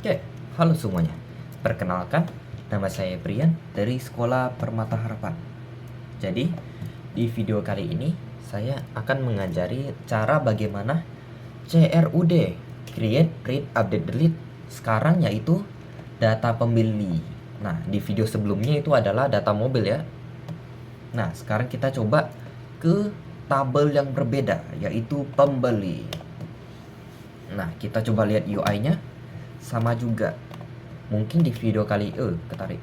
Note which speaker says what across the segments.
Speaker 1: Oke, halo semuanya. Perkenalkan, nama saya Brian dari Sekolah Permata Harapan. Jadi, di video kali ini saya akan mengajari cara bagaimana CRUD, Create, Read, Update, Delete sekarang, yaitu data pembeli. Nah, di video sebelumnya itu adalah data mobil ya. Nah, sekarang kita coba ke tabel yang berbeda, yaitu pembeli. Nah, kita coba lihat UI-nya sama juga. Mungkin di video kali ketarik.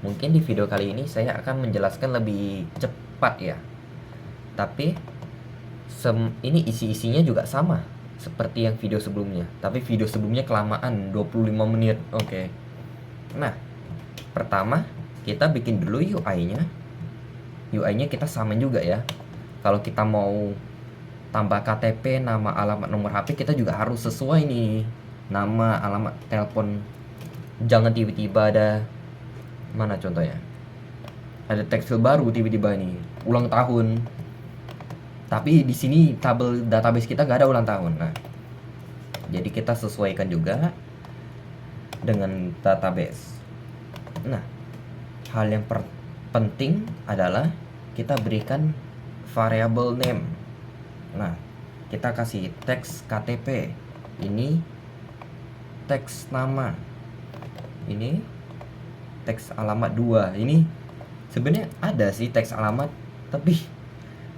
Speaker 1: Mungkin di video kali ini saya akan menjelaskan lebih cepat ya. Tapi ini isi-isinya juga sama seperti yang video sebelumnya. Tapi video sebelumnya kelamaan 25 menit. Oke. Nah, pertama kita bikin dulu UI-nya. UI-nya kita samain juga ya. Kalau kita mau tambah KTP, nama, alamat, nomor HP, kita juga harus sesuai nih. Nama, alamat, telepon. Jangan tiba-tiba ada, mana contohnya, ada tekstil baru tiba-tiba nih ulang tahun, tapi di sini tabel database kita nggak ada ulang tahun. Nah, jadi kita sesuaikan juga dengan database. Nah, hal yang penting adalah kita berikan variable name. Nah, kita kasih teks KTP, ini teks nama, ini teks alamat 2. Ini sebenarnya ada sih teks alamat, tapi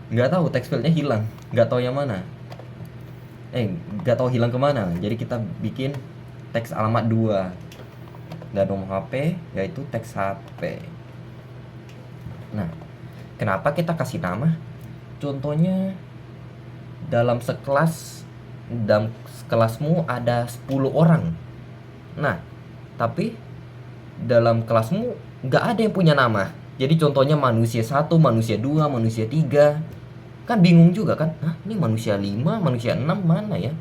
Speaker 1: nggak tahu teks fieldnya hilang, nggak tahu yang mana, nggak tahu hilang kemana. Jadi kita bikin teks alamat 2 dan nomor HP yaitu teks HP. Nah, kenapa kita kasih nama? Contohnya dalam kelasmu ada 10 orang. Nah, tapi dalam kelasmu nggak ada yang punya nama. Jadi contohnya manusia 1, manusia 2, manusia 3. Kan bingung juga kan? Hah, ini manusia 5, manusia 6 mana ya?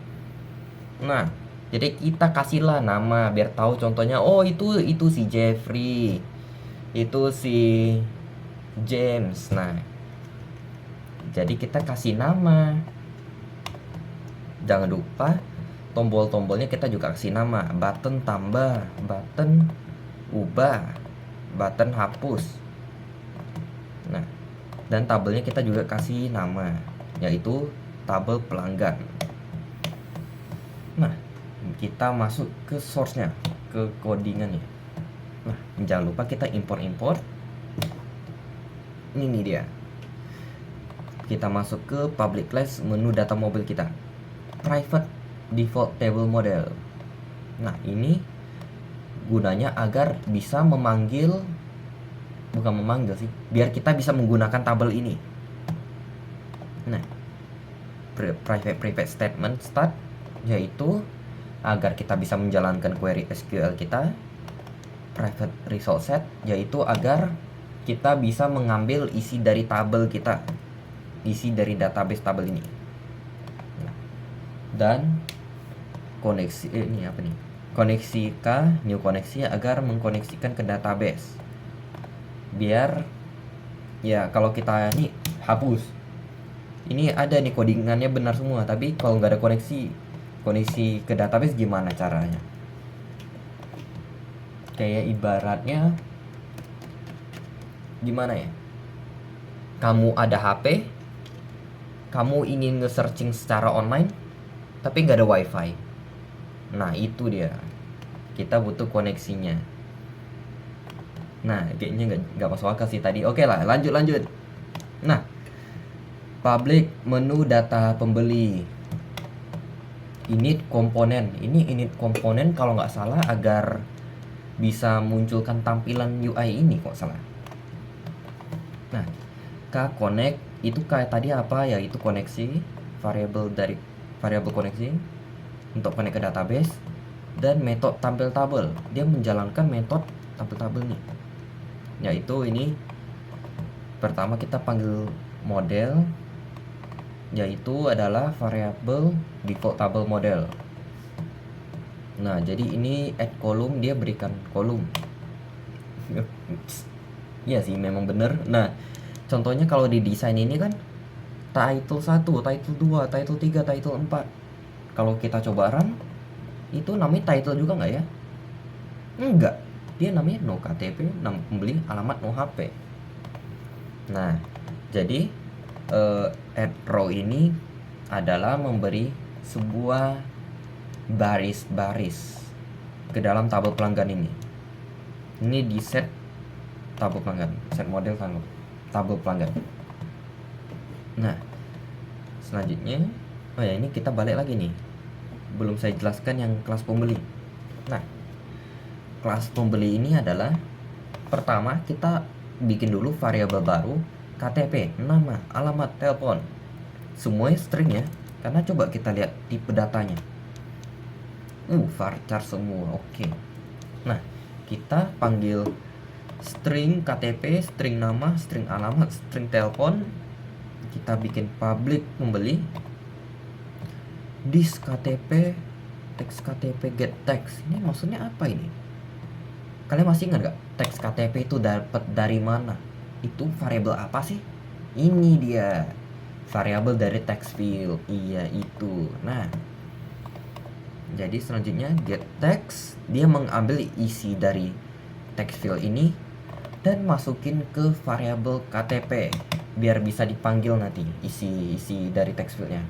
Speaker 1: Nah, jadi kita kasihlah nama biar tahu, contohnya oh itu si Jeffrey. Itu si James. Nah, jadi kita kasih nama. Jangan lupa tombol-tombolnya kita juga kasih nama. Button tambah, button ubah, button hapus. Nah, dan tabelnya kita juga kasih nama, yaitu tabel pelanggan. Nah, kita masuk ke source-nya, ke codingannya. Nah, jangan lupa kita import. Ini dia. Kita masuk ke public class, menu data mobil kita. Private default table model. Nah, ini gunanya agar bisa bukan memanggil sih, biar kita bisa menggunakan tabel ini. Nah, private statement start, yaitu agar kita bisa menjalankan query SQL kita. Private result set, yaitu agar kita bisa mengambil isi dari tabel kita, isi dari database tabel ini. Nah, dan koneksi ini apa nih? Koneksi new koneksi, agar mengkoneksikan ke database. Biar ya kalau kita ini hapus, ini ada nih codingannya benar semua, tapi kalau nggak ada koneksi ke database gimana caranya? Kayak ibaratnya gimana ya? Kamu ada HP, kamu ingin nge-searching secara online, tapi nggak ada wifi. Nah, itu dia, kita butuh koneksinya. Nah, kayaknya nggak masuk akal sih tadi. Oke lah, lanjut. Nah, public menu data pembeli. Init komponen kalau nggak salah agar bisa munculkan tampilan UI ini kok salah. Nah, connect itu kayak tadi apa ya, itu koneksi, variable koneksi untuk connect ke database, dan metode tampil tabel. Dia menjalankan metode tampil tabel nih, yaitu ini pertama kita panggil model, yaitu adalah variable default table model. Nah, jadi ini add column, dia berikan kolom. Iya sih, memang bener. Nah, contohnya kalau di desain ini kan title 1, title 2, title 3, title 4. Kalau kita coba run, itu namanya title juga nggak ya? Enggak, dia namanya no KTP, nama pembeli, alamat no HP. Nah, jadi add row ini adalah memberi sebuah baris-baris ke dalam tabel pelanggan ini. Ini di set tabel pelanggan, set model tabel pelanggan. Nah, selanjutnya, oh ya, ini kita balik lagi nih. Belum saya jelaskan yang kelas pembeli. Nah, kelas pembeli ini adalah pertama kita bikin dulu variabel baru KTP, nama, alamat, telepon. Semuanya string ya. Karena coba kita lihat tipe datanya. Varchar semua. Oke. Nah, kita panggil string KTP, string nama, string alamat, string telepon. Kita bikin public pembeli. This KTP, text KTP, get text. Ini maksudnya apa ini? Kalian masih ingat gak? Teks KTP itu dapat dari mana? Itu variabel apa sih? Ini dia. Variabel dari text field. Iya, itu. Nah, jadi selanjutnya get text, dia mengambil isi dari text field ini dan masukin ke variabel KTP biar bisa dipanggil nanti isi dari text fieldnya.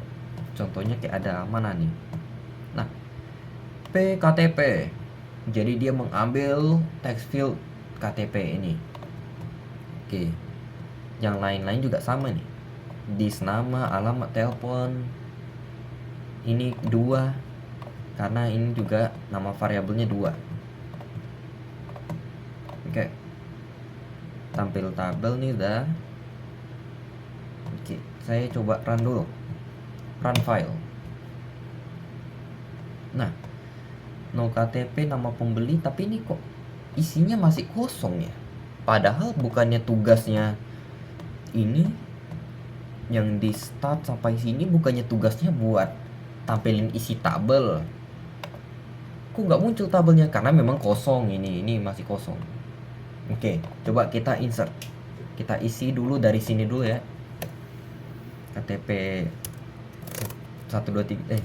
Speaker 1: Contohnya kayak ada mana nih? Nah, PKTP. Jadi dia mengambil text field KTP ini. Oke. Yang lain-lain juga sama nih. Dis nama, alamat, telepon. Ini 2 karena ini juga nama variabelnya 2. Oke. Tampil tabel nih udah. Oke, saya coba run dulu. Run file. Nah, no KTP nama pembeli, tapi ini kok isinya masih kosong ya. Padahal bukannya tugasnya ini yang di start sampai sini, bukannya tugasnya buat tampilin isi tabel. Kok nggak muncul tabelnya? Karena memang kosong ini masih kosong. Oke, coba kita insert. Kita isi dulu dari sini dulu ya. KTP 123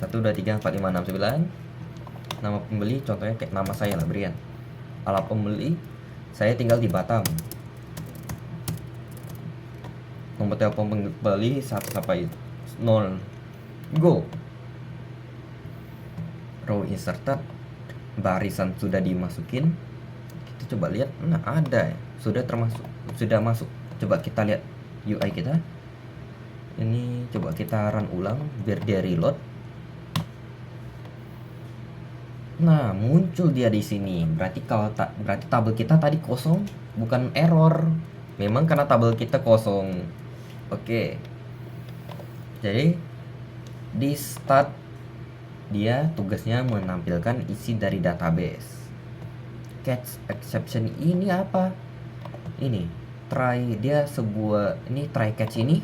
Speaker 1: 123 4569. Nama pembeli contohnya kayak nama saya lah, Brian. Alamat pembeli saya tinggal di Batam. Nomor telepon pembeli 1 sampai 0. Go. Row inserted, barisan sudah dimasukin. Kita coba lihat, nah ada ya, sudah masuk. Coba kita lihat UI kita. Ini coba kita run ulang biar dia reload. Nah, muncul dia di sini. Berarti berarti tabel kita tadi kosong, bukan error. Memang karena tabel kita kosong. Oke. Jadi di start dia tugasnya menampilkan isi dari database. Catch exception ini apa? Ini try catch ini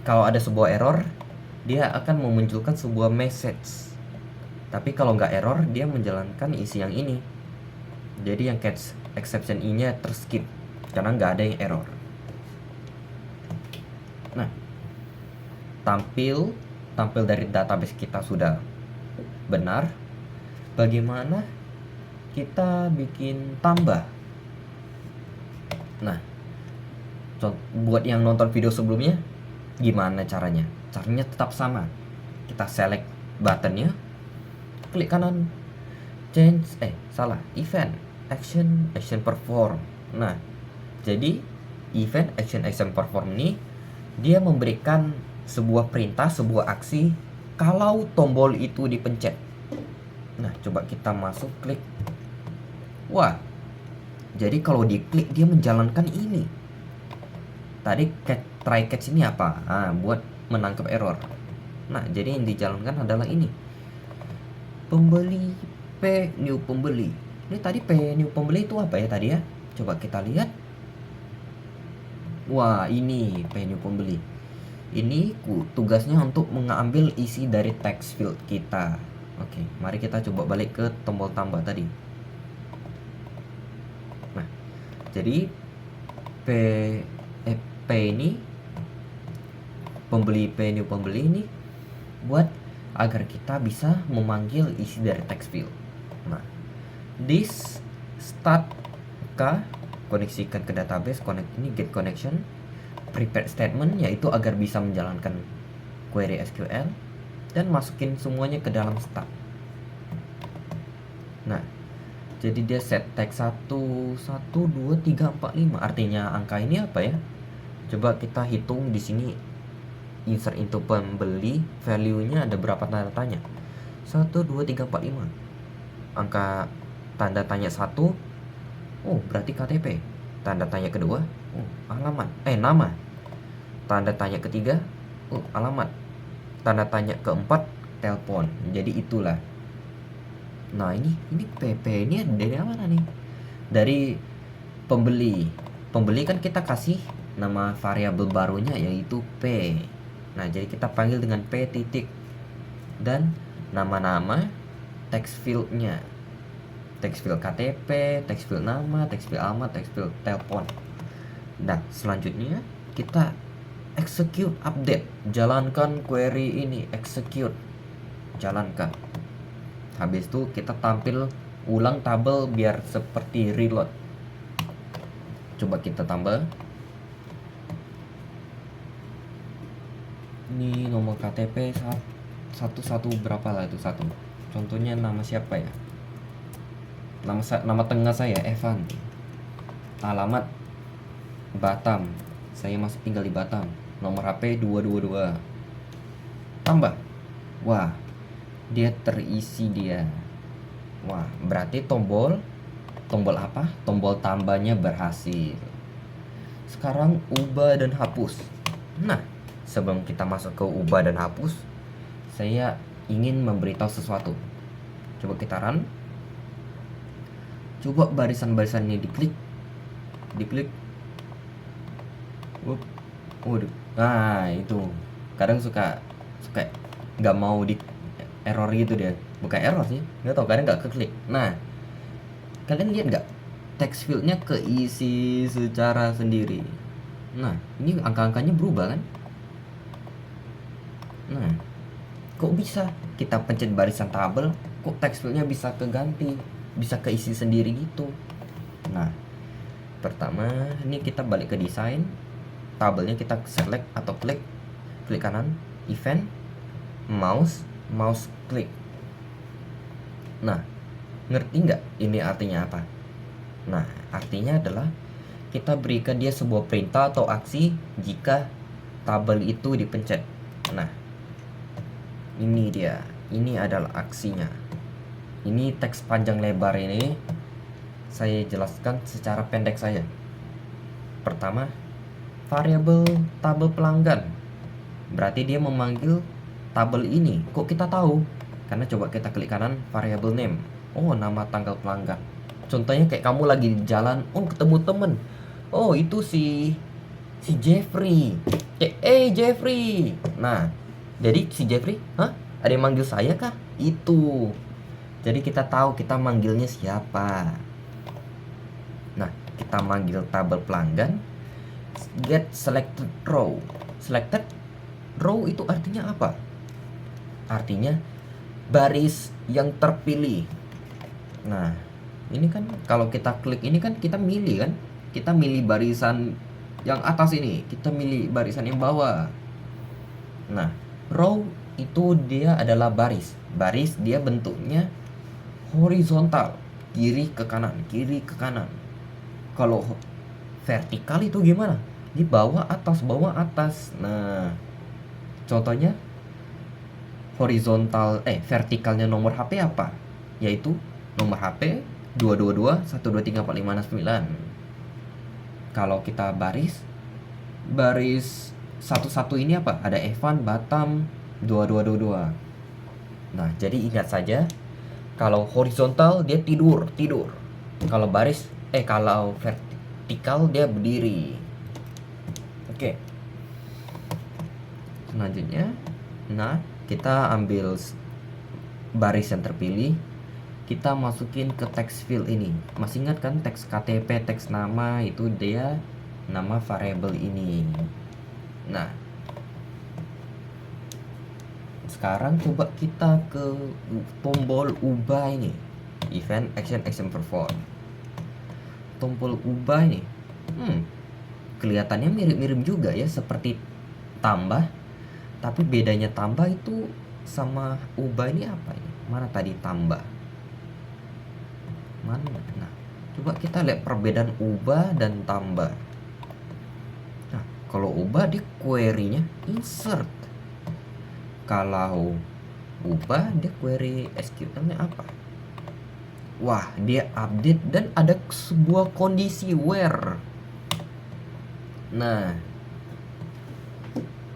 Speaker 1: kalau ada sebuah error dia akan memunculkan sebuah message. Tapi kalau nggak error dia menjalankan isi yang ini. Jadi yang catch exception ini terskip karena nggak ada yang error. Nah, tampil dari database kita sudah benar. Bagaimana kita bikin tambah? Nah, buat yang nonton video sebelumnya, gimana caranya? Caranya tetap sama. Kita select buttonnya, klik kanan, event, action perform. Nah, jadi event, action perform ini dia memberikan sebuah perintah, sebuah aksi kalau tombol itu dipencet. Nah, coba kita masuk, klik. Wah, jadi kalau diklik dia menjalankan ini. Tadi try catch ini apa? Buat menangkap error. Nah, jadi yang dijalankan adalah ini. Pembeli P new pembeli. Ini tadi P new pembeli itu apa ya tadi ya? Coba kita lihat. Wah, ini P new pembeli. Ini tugasnya untuk mengambil isi dari text field kita. Oke, mari kita coba balik ke tombol tambah tadi. Nah, jadi P ini pembeli, P new pembeli ini buat agar kita bisa memanggil isi dari text field. Nah, this start k koneksikan ke database, connect ini get connection, prepare statement yaitu agar bisa menjalankan query SQL, dan masukin semuanya ke dalam start. Nah, jadi dia set text 1, 1, 2, 3, 4, 5. Artinya angka ini apa ya? Coba kita hitung di sini. Insert into pembeli, value-nya ada berapa tanda tanya? 1, 2, 3, 4, 5. Angka tanda tanya 1, oh berarti KTP. Tanda tanya kedua, oh alamat, nama. Tanda tanya ketiga, oh alamat. Tanda tanya keempat, telepon. Jadi itulah. Nah, ini PP ini dari mana nih? Dari pembeli. Pembeli kan kita kasih nama variabel barunya yaitu P. Nah, jadi kita panggil dengan P titik dan nama-nama text field-nya. Text field KTP, text field nama, text field alamat, text field telepon. Nah, selanjutnya kita execute update. Jalankan query ini, execute. Jalankan. Habis itu kita tampil ulang tabel biar seperti reload. Coba kita tambah. Ini nomor KTP 11 berapa lah itu 1. Contohnya nama siapa ya? Nama tengah saya Evan. Alamat Batam. Saya masih tinggal di Batam. Nomor HP 222. Tambah. Wah, dia terisi dia. Wah, berarti tombol apa? Tombol tambahnya berhasil. Sekarang ubah dan hapus. Nah, sebelum kita masuk ke ubah dan hapus, saya ingin memberitahu sesuatu. Coba kita run. Coba barisan-barisan ini diklik. Nah, itu kadang suka nggak mau di error gitu dia. Bukan error sih, nggak tahu, kadang nggak keklik. Nah, kalian lihat nggak text fieldnya keisi secara sendiri. Nah, ini angka-angkanya berubah kan? Nah, kok bisa kita pencet barisan tabel, kok text fieldnya bisa keganti, bisa keisi sendiri gitu. Nah, pertama ini kita balik ke desain. Tabelnya kita select atau klik kanan, event, mouse klik. Nah, ngerti nggak ini artinya apa? Nah, artinya adalah kita berikan dia sebuah perintah atau aksi jika tabel itu dipencet. Nah, ini dia. Ini adalah aksinya. Ini teks panjang lebar ini saya jelaskan secara pendek saja. Pertama, variabel tabel pelanggan. Berarti dia memanggil tabel ini. Kok kita tahu? Karena coba kita klik kanan, variabel name. Oh, nama tanggal pelanggan. Contohnya kayak kamu lagi di jalan, oh ketemu temen. Oh, itu si Jeffrey. Jeffrey. Nah, jadi si Jeffrey, ada yang manggil saya kah? Itu. Jadi kita tahu kita manggilnya siapa. Nah, kita manggil tabel pelanggan. Get selected row. Selected row itu artinya apa? Artinya baris yang terpilih. Nah, ini kan kalau kita klik ini kan kita milih kan? Kita milih barisan yang atas ini, kita milih barisan yang bawah. Nah, row itu dia adalah baris. Baris dia bentuknya horizontal, kiri ke kanan. Kalau vertikal itu gimana? Di bawah atas. Nah, contohnya horizontal vertikalnya nomor HP apa? Yaitu nomor HP 222 1234569. Kalau kita baris satu-satu ini apa? Ada Evan Batam 2222. Nah, jadi ingat saja, kalau horizontal dia tidur. Kalau kalau vertikal dia berdiri. Oke. Selanjutnya, nah, kita ambil baris yang terpilih, kita masukin ke text field ini. Masih ingat kan teks KTP, teks nama itu dia nama variabel ini. Nah, sekarang coba kita ke tombol ubah ini, event action perform. Tombol ubah ini kelihatannya mirip-mirip juga ya, seperti tambah, tapi bedanya tambah itu sama ubah ini apa ini? Mana tadi tambah? Mana? Nah, coba kita lihat perbedaan ubah dan tambah. Nah, kalau ubah dia query-nya insert. Kalau ubah dia query SQL-nya apa? Wah, dia update dan ada sebuah kondisi where. Nah,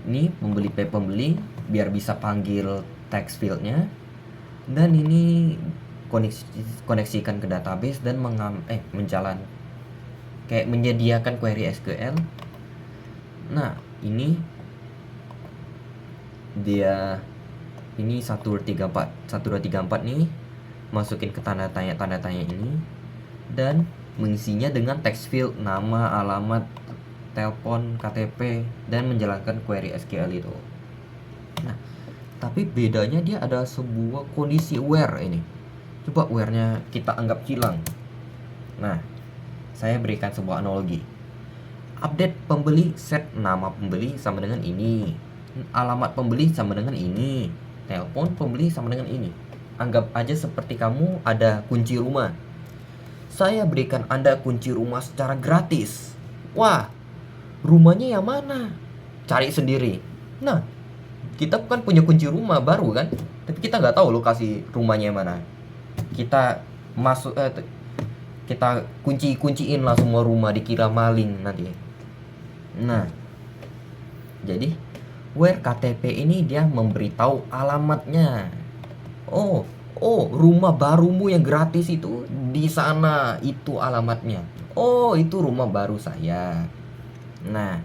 Speaker 1: ini pembeli biar bisa panggil text field-nya, dan ini koneksikan ke database dan kayak menyediakan query SQL. Nah, ini dia ini 1234 nih, masukin ke tanda tanya ini dan mengisinya dengan text field nama, alamat, telepon, KTP, dan menjalankan query SQL itu. Nah, tapi bedanya dia ada sebuah kondisi where ini. Coba where-nya kita anggap hilang. Nah, saya berikan sebuah analogi. Update pembeli, set nama pembeli sama dengan ini, alamat pembeli sama dengan ini, telepon pembeli sama dengan ini. Anggap aja seperti kamu ada kunci rumah. Saya berikan Anda kunci rumah secara gratis. Wah, rumahnya yang mana? Cari sendiri. Nah, kita kan punya kunci rumah baru kan, tapi kita nggak tahu lokasi rumahnya yang mana. Kita kita kunciin lah semua rumah, dikira maling nanti. Nah, jadi where KTP ini dia memberitahu alamatnya. Oh, rumah barumu yang gratis itu di sana, itu alamatnya. Oh, itu rumah baru saya. Nah,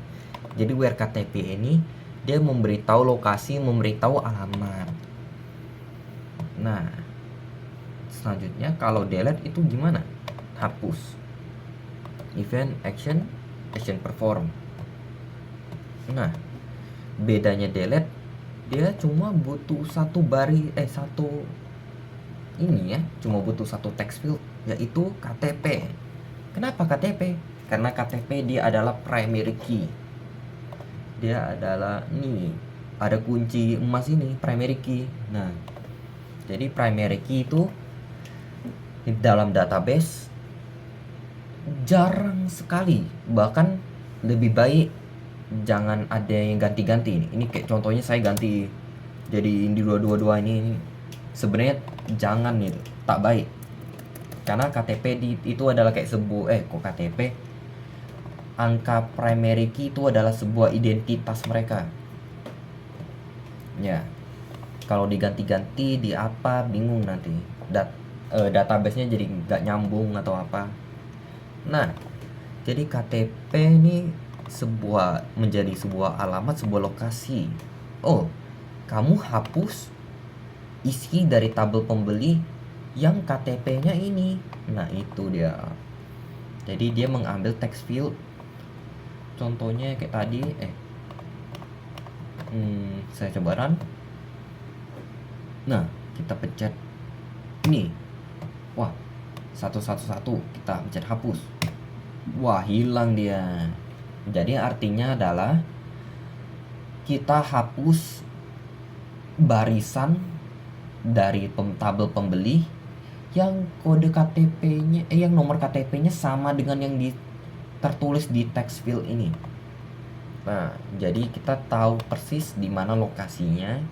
Speaker 1: jadi where KTP ini dia memberitahu lokasi, memberitahu alamat. Nah, selanjutnya kalau delete itu gimana? Hapus. Event action perform. Nah, bedanya delete dia cuma butuh cuma butuh satu text field, yaitu KTP. Kenapa KTP? Karena KTP dia adalah primary key. Dia adalah ada kunci emas ini, primary key. Nah, jadi primary key itu di dalam database jarang sekali, bahkan lebih baik jangan ada yang ganti-ganti. Ini kayak contohnya saya ganti jadi ini dua ini sebenarnya jangan, itu tak baik, karena KTP itu adalah kayak KTP, angka primary key itu adalah sebuah identitas mereka ya. Kalau diganti-ganti di apa, bingung nanti database-nya jadi nggak nyambung atau apa. Nah, jadi KTP ini menjadi sebuah alamat, sebuah lokasi. Oh, kamu hapus isi dari tabel pembeli yang KTP-nya ini. Nah, itu dia. Jadi dia mengambil text field. Contohnya kayak tadi, saya coba run. Nah, kita pencet ini. Wah, 111 kita pencet hapus. Wah, hilang dia. Jadi artinya adalah kita hapus barisan dari tabel pembeli yang kode KTP-nya yang nomor KTP-nya sama dengan yang tertulis di text field ini. Nah, jadi kita tahu persis di mana lokasinya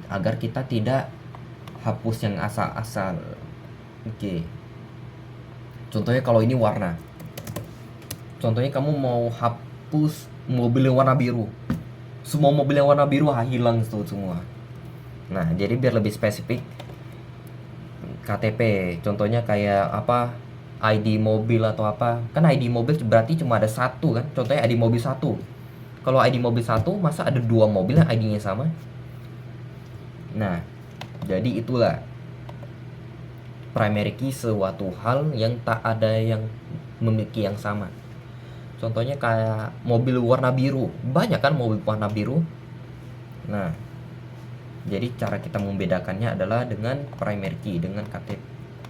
Speaker 1: agar kita tidak hapus yang asal-asal. Oke. Contohnya kalau ini warna. Contohnya kamu mau hapus mobil yang warna biru. Semua mobil yang warna biru hilang tuh semua. Nah, jadi biar lebih spesifik, KTP, contohnya kayak apa, ID mobil atau apa. Kan ID mobil berarti cuma ada satu kan. Contohnya ID mobil 1. Kalau ID mobil 1, masa ada 2 mobil yang ID-nya sama? Nah, jadi itulah primary key, suatu hal yang tak ada yang memiliki yang sama. Contohnya kayak mobil warna biru. Banyak kan mobil warna biru. Nah, Jadi cara kita membedakannya adalah dengan primary key, dengan KTP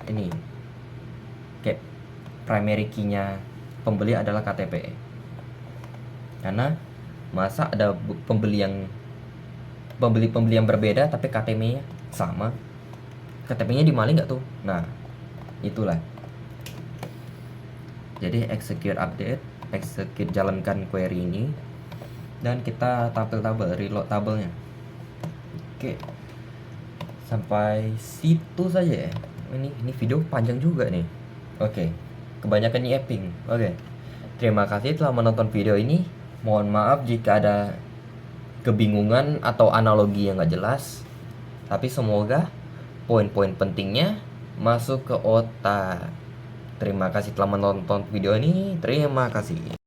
Speaker 1: ini. Kayak primary key-nya pembeli adalah KTP. Karena masa ada pembeli yang berbeda tapi KTP-nya sama. KTP-nya dimaling nggak tuh? Nah, itulah. Jadi execute update, execute jalankan query ini, dan kita tampil tabel, reload tabelnya. Oke, sampai situ saja ya. Ini video panjang juga nih. Oke, kebanyakan nyiaping. Oke, terima kasih telah menonton video ini. Mohon maaf jika ada kebingungan atau analogi yang gak jelas, tapi semoga poin-poin pentingnya masuk ke otak. Terima kasih telah menonton video ini. Terima kasih.